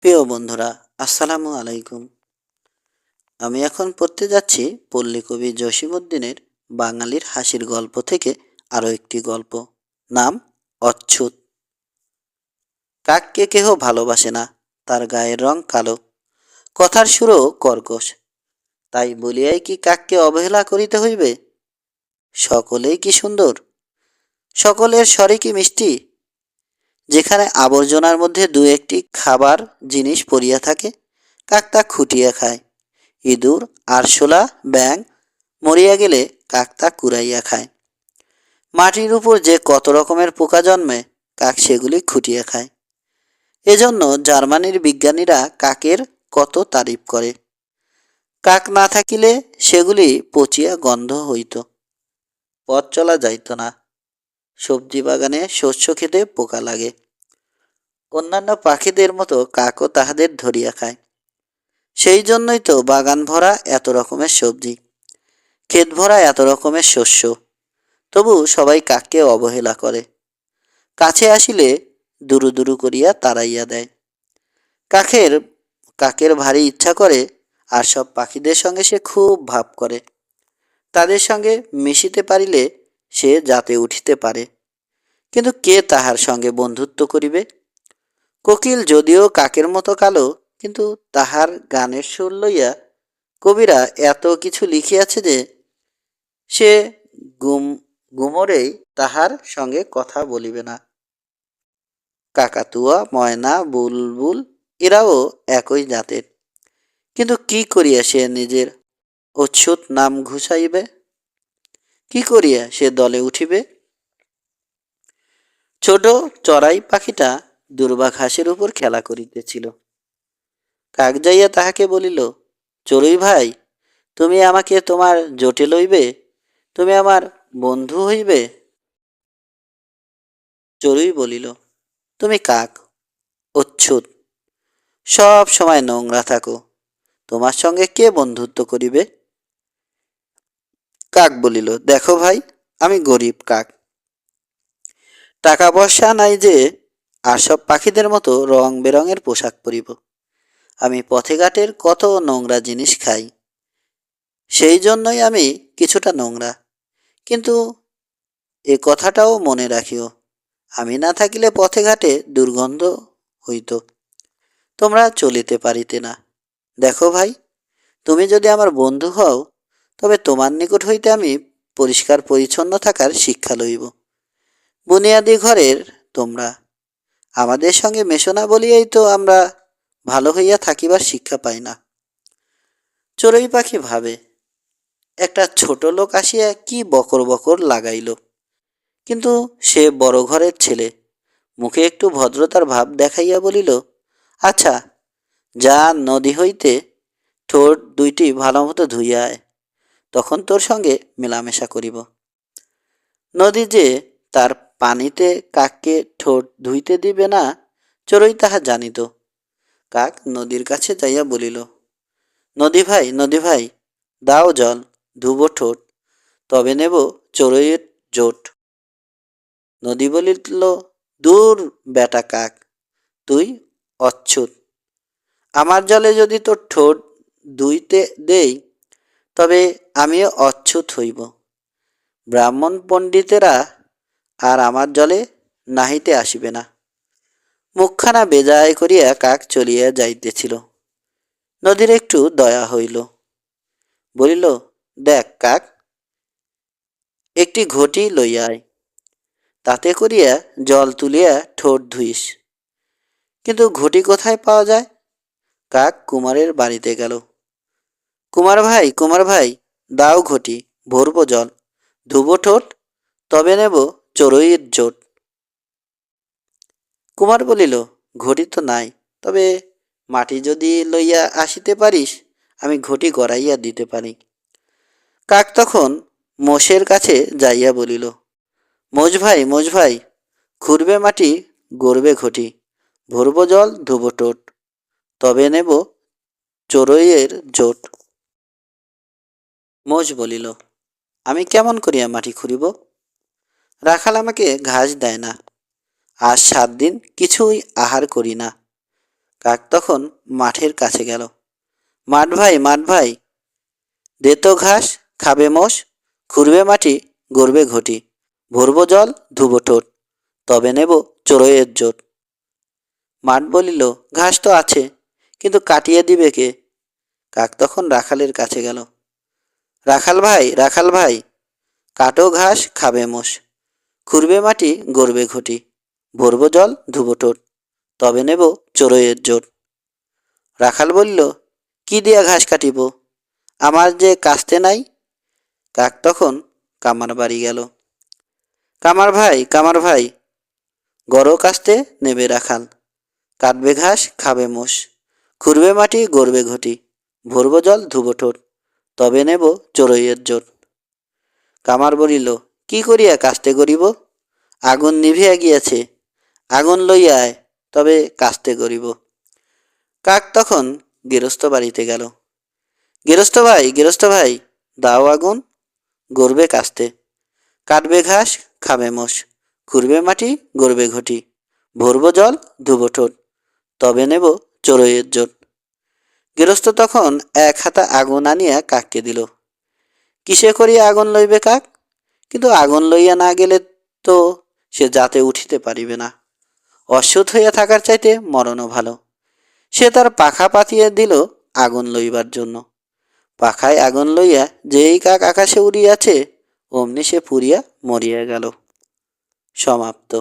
প্রিয় বন্ধুরা, আসসালামু আলাইকুম। আমি এখন পড়তে যাচ্ছি পল্লী কবি জসীমউদ্দিনের বাঙালির হাসির গল্প থেকে আরও একটি গল্প। নাম অচ্ছুত। কাককে কেহ ভালোবাসে না, তার গায়ের রং কালো, কথার সুরও কর্কশ। তাই বলিয়াই কি কাককে অবহেলা করিতে হইবে? সকলেই কি সুন্দর, সকলের স্বরে কি মিষ্টি? যেখানে আবর্জনার মধ্যে দু একটি খাবার জিনিস পড়িয়া থাকে, কাক তা খুঁটিয়া খায়। ইঁদুর, আরশোলা, ব্যাঙ মরিয়া গেলে কাক তা কুড়াইয়া খায়। মাটির উপর যে কত রকমের পোকা জন্মে, কাক সেগুলি খুঁটিয়া খায়। এজন্য জার্মানির বিজ্ঞানীরা কাকের কত তারিফ করে। কাক না থাকিলে সেগুলি পচিয়া গন্ধ হইত, পথ চলা যাইত না। সবজি বাগানে শস্য খেতে পোকা লাগে। অন্যান্য পাখিদের মতো কাকও তাহাদের ধরিয়া খায়। সেই জন্যই তো বাগান ভরা এত রকমের সবজি, ক্ষেত ভরা এত রকমের শস্য। তবু সবাই কাককে অবহেলা করে। কাছে আসিলে দুরু দুরু করিয়া তাড়াইয়া দেয়। কাকের কাকের ভারী ইচ্ছা করে, আর সব পাখিদের সঙ্গে সে খুব ভাব করে। তাদের সঙ্গে মিশিতে পারিলে সে জাতে উঠিতে পারে। কিন্তু কে তাহার সঙ্গে বন্ধুত্ব করিবে? কোকিল যদিও কাকের মতো কালো, কিন্তু তাহার গানের সুর লইয়া কবিরা এত কিছু লিখিয়াছে যে সে গুম গুমরেই তাহার সঙ্গে কথা বলিবে না। কাকাতুয়া, ময়না, বুলবুল এরাও একই জাতের। কিন্তু কি করিয়া সে নিজের অচ্যুত নাম ঘুষাইবে? কি করিয়া সে দলে উঠিবে? ছোট চড়াই পাখিটা দুর্বা ঘাসের উপর খেলা করিতেছিল। কাক যাইয়া তাহাকে বলিল, চড়ুই ভাই, তুমি আমাকে তোমার জোটে লইবে? তুমি আমার বন্ধু হইবে? চড়ুই বলিল, তুমি কাক, অচ্ছুত, সব সময় নোংরা থাকো, তোমার সঙ্গে কে বন্ধুত্ব করিবে? কাক বলিল, দেখো ভাই, আমি গরিব কাক, টাকা পয়সা নাই যে আর সব পাখিদের মতো রং বেরঙের পোশাক পরিব। আমি পথে ঘাটের কত নোংরা জিনিস খাই, সেই জন্যই আমি কিছুটা নোংরা। কিন্তু এ কথাটাও মনে রাখিও, আমি না থাকিলে পথে ঘাটে দুর্গন্ধ হইত, তোমরা চলিতে পারিতে না। দেখো ভাই, তুমি যদি আমার বন্ধু হও, তবে তোমার নিকট হইতে আমি পরিষ্কার পরিচ্ছন্ন থাকার শিক্ষা লইব। বুনিয়াদি ঘরের তোমরা, আমাদের সঙ্গে মেশো না বলিয়াই তো আমরা ভালো হইয়া থাকিবার শিক্ষা পাই না। চড়ুই পাখি ভাবে, একটা ছোট লোক আসিয়া কি বকর বকর লাগাইল। কিন্তু সে বড় ঘরের ছেলে, মুখে একটু ভদ্রতার ভাব দেখাইয়া বলিল, আচ্ছা, যা নদী হইতে ঠোঁট দুইটি ভালো মতো ধুইয়া আয়, তখন তোর সঙ্গে মেলামেশা করিব। নদী যে তার পানিতে কাককে ঠোঁট ধুইতে দিবে না, চড়ুই তাহা জানিত। কাক নদীর কাছে যাইয়া বলিল, নদী ভাই, নদী ভাই, দাও জল, ধুবো ঠোঁট, তবে নেব চড়ুইয়ের জোট। নদী বলিল, দূর বেটা কাক, তুই অচ্ছুত, আমার জলে যদি তোর ঠোঁট ধুইতে দেই, তবে আমিও অচ্ছুত হইব। ব্রাহ্মণ পণ্ডিতেরা আর আমার জলে নাহিতে আসিবে না। মুখখানা বেজায় করিয়া কাক চলিয়া যাইতেছিল। নদীর একটু দয়া হইল, বলিল, দেখ কাক, একটি ঘটি লইয়া আয়, তাতে করিয়া জল তুলিয়া ঠোঁট ধুইস। কিন্তু ঘটি কোথায় পাওয়া যায়? কাক কুমারের বাড়িতে গেল। কুমার ভাই, কুমার ভাই, দাও ঘটি, ভরব জল, ধুবো ঠোঁট, তবে নেব চড়ুইয়ের জোট। কুমার বলিল, ঘটি তো নাই, তবে মাটি যদি লইয়া আসিতে পারিস, আমি ঘটি গড়াইয়া দিতে পারি। কাক তখন মোষের কাছে যাইয়া বলিল, মোষ ভাই, মোষ ভাই, খুঁড়বে মাটি, গড়বে ঘটি, ভরব জল, ধুবো ঠোঁট, তবে নেব চড়ুইয়ের জোট। মোষ বলিল, আমি কেমন করিয়া মাটি খুঁড়িব? রাখাল আমাকে ঘাস দেয় না, আজ 7 দিন কিছুই আহার করি না, কাক তখন মাঠের কাছে গেল। মাঠ ভাই, মাঠ ভাই, দে তো ঘাস, খাবে মোষ, খুঁড়বে মাটি, গড়বে ঘটি, ভরবো জল, ধুবো ঠোঁট, তবে নেব চড়ুইয়ের জোট। মাঠ বলিল, ঘাস তো আছে, কিন্তু কাটিয়ে দিবে কে? কাক তখন রাখালের কাছে গেল। রাখাল ভাই, রাখাল ভাই, কাটো ঘাস, খাবে মোষ, খুঁড়বে মাটি, গড়বে ঘটি, ভরবো জল, ধুবো ঠোঁট, তবে নেব চড়ুইয়ের জোট। রাখাল বলিল, কি দিয়া ঘাস কাটিব, আমার যে কাস্তে নাই। কাক তখন কামার বাড়ি গেল। কামার ভাই, কামার ভাই, গড় কাস্তে নেবে রাখাল, কাটবে ঘাস, খাবে মোষ, খুঁড়বে মাটি, গড়বে ঘটি, ভরবো জল, ধুবো ঠোঁট, তবে নেব চড়ুইয়ের জোট। কামার বলিল, কি করিয়া কাস্তে গড়িব, আগুন নিভিয়া গিয়াছে, আগুন লইয়া আয়, তবে কাস্তে গড়িব। কাক তখন গেরস্ত বাড়িতে গেল। গেরস্ত ভাই, গেরস্ত ভাই, দাও আগুন, গড়বে কাস্তে, কাটবে ঘাস, খাবে মোষ, খুঁড়বে মাটি, গড়বে ঘটি, ভরবো জল, ধুবো ঠোঁট, তবে নেব চড়ুইয়ের জোট। গৃহস্থ তখন এক হাতা আগুন আনিয়া কাককে দিল। কিসে করিয়া আগুন লইবে কাক? কিন্তু আগুন লইয়া না গেলে তো সে যাতে উঠিতে পারিবে না। অশ্বথ হইয়া থাকার চাইতে মরণও ভালো। সে তার পাখা পাতিয়া দিল আগুন লইবার জন্য। পাখায় আগুন লইয়া যেই কাক আকাশে উড়িয়াছে, অমনি সে পুড়িয়া মরিয়া গেল। সমাপ্ত।